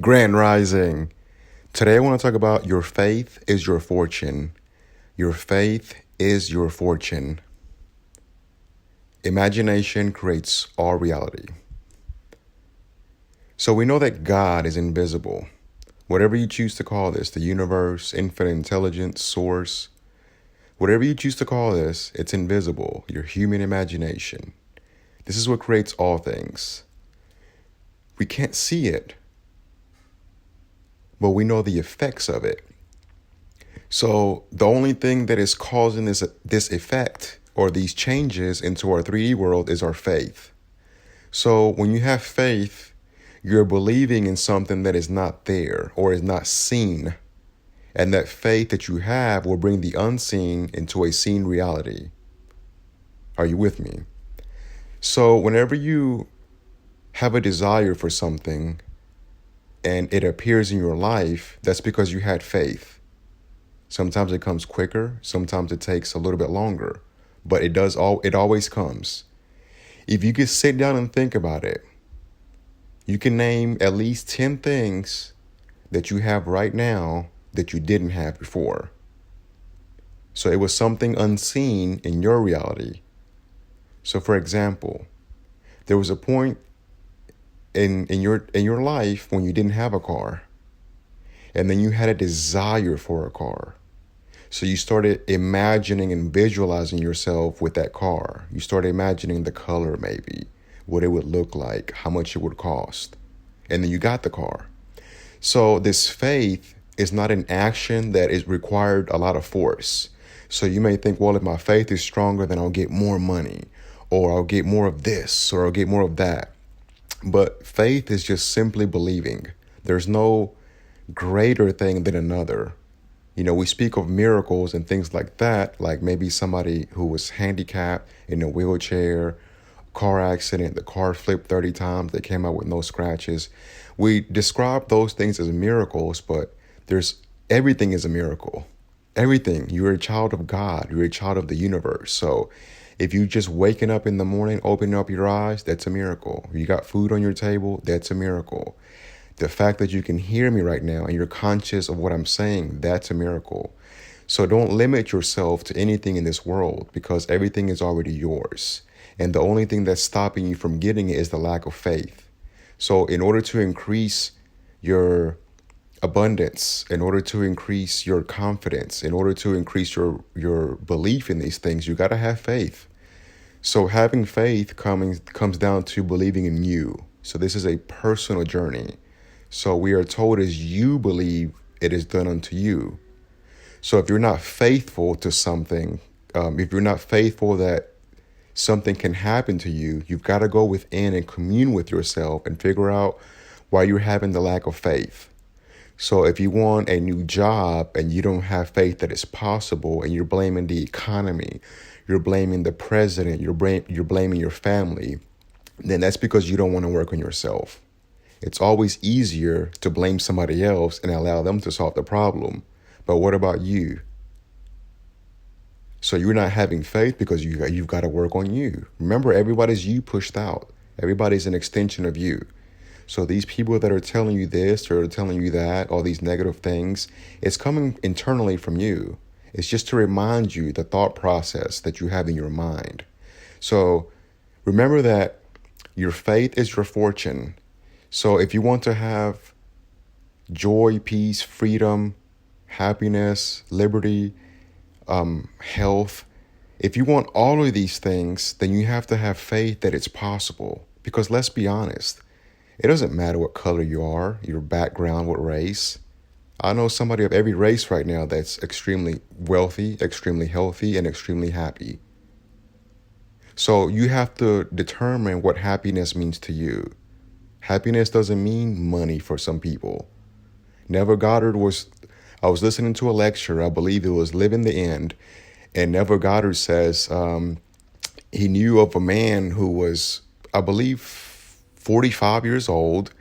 Grand Rising. Today I want to talk about your faith is your fortune. Your faith is your fortune. Imagination creates all reality. So we know that God is invisible. Whatever you choose to call this, the universe, infinite intelligence, source, whatever you choose to call this, it's invisible. Your human imagination. This is what creates all things. We can't see it, but we know the effects of it. So the only thing that is causing this effect or these changes into our 3D world is our faith. So when you have faith, you're believing in something that is not there or is not seen. And that faith that you have will bring the unseen into a seen reality. Are you with me? So whenever you have a desire for something and it appears in your life, that's because you had faith. Sometimes it comes quicker, sometimes it takes a little bit longer, but it always comes. If you could sit down and think about it, you can name at least 10 things that you have right now that you didn't have before. So it was something unseen in your reality. So for example, there was a point in your life when you didn't have a car, and then you had a desire for a car. So you started imagining and visualizing yourself with that car. You started imagining the color, maybe what it would look like, how much it would cost, and then you got the car. So this faith is not an action that is required a lot of force. So you may think, well, if my faith is stronger, then I'll get more money, or I'll get more of this, or I'll get more of that. But faith is just simply believing. There's no greater thing than another. You know, we speak of miracles and things like that, like maybe somebody who was handicapped in a wheelchair, car accident, the car flipped 30 times, they came out with no scratches. We describe those things as miracles, but everything is a miracle. Everything. You're a child of God. You're a child of the universe. So if you just waking up in the morning, opening up your eyes, that's a miracle. You got food on your table, that's a miracle. The fact that you can hear me right now and you're conscious of what I'm saying, that's a miracle. So don't limit yourself to anything in this world because everything is already yours. And the only thing that's stopping you from getting it is the lack of faith. So in order to increase your abundance, in order to increase your confidence, in order to increase your belief in these things, you got to have faith. So having faith comes down to believing in you. So this is a personal journey. So we are told as you believe, it is done unto you. So if you're not faithful to something, if you're not faithful that something can happen to you, you've got to go within and commune with yourself and figure out why you're having the lack of faith. So if you want a new job and you don't have faith that it's possible and you're blaming the economy, you're blaming the president, you're blaming your family, then that's because you don't want to work on yourself. It's always easier to blame somebody else and allow them to solve the problem. But what about you? So you're not having faith because you've got to work on you. Remember, everybody's you pushed out. Everybody's an extension of you. So these people that are telling you this or telling you that, all these negative things, it's coming internally from you. It's just to remind you the thought process that you have in your mind. So remember that your faith is your fortune. So if you want to have joy, peace, freedom, happiness, liberty, health, if you want all of these things, then you have to have faith that it's possible. Because let's be honest, it doesn't matter what color you are, your background, what race. I know somebody of every race right now that's extremely wealthy, extremely healthy, and extremely happy. So you have to determine what happiness means to you. Happiness doesn't mean money for some people. Neville Goddard I was listening to a lecture, I believe it was Living the End, and Neville Goddard says he knew of a man who was, I believe, 45 years old,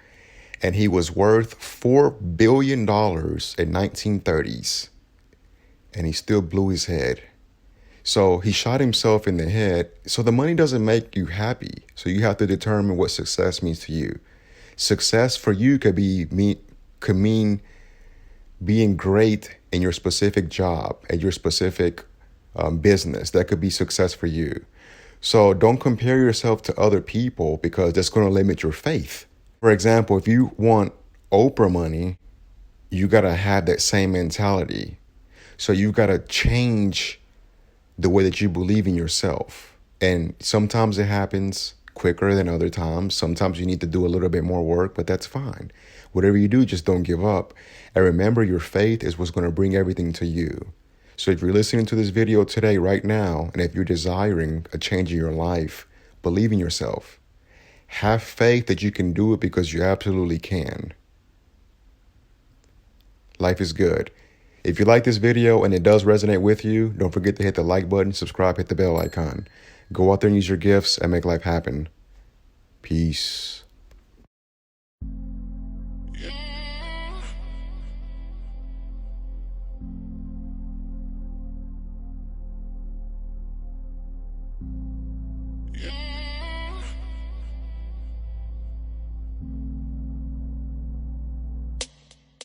and he was worth $4 billion in 1930s, and he still blew his head. So he shot himself in the head. So the money doesn't make you happy. So you have to determine what success means to you. Success for you could be could mean being great in your specific job, at your specific business. That could be success for you. So don't compare yourself to other people because that's going to limit your faith. For example, if you want Oprah money, you got to have that same mentality. So you got to change the way that you believe in yourself. And sometimes it happens quicker than other times. Sometimes you need to do a little bit more work, but that's fine. Whatever you do, just don't give up. And remember, your faith is what's going to bring everything to you. So if you're listening to this video today, right now, and if you're desiring a change in your life, believe in yourself. Have faith that you can do it because you absolutely can. Life is good. If you like this video and it does resonate with you, don't forget to hit the like button, subscribe, hit the bell icon. Go out there and use your gifts and make life happen. Peace.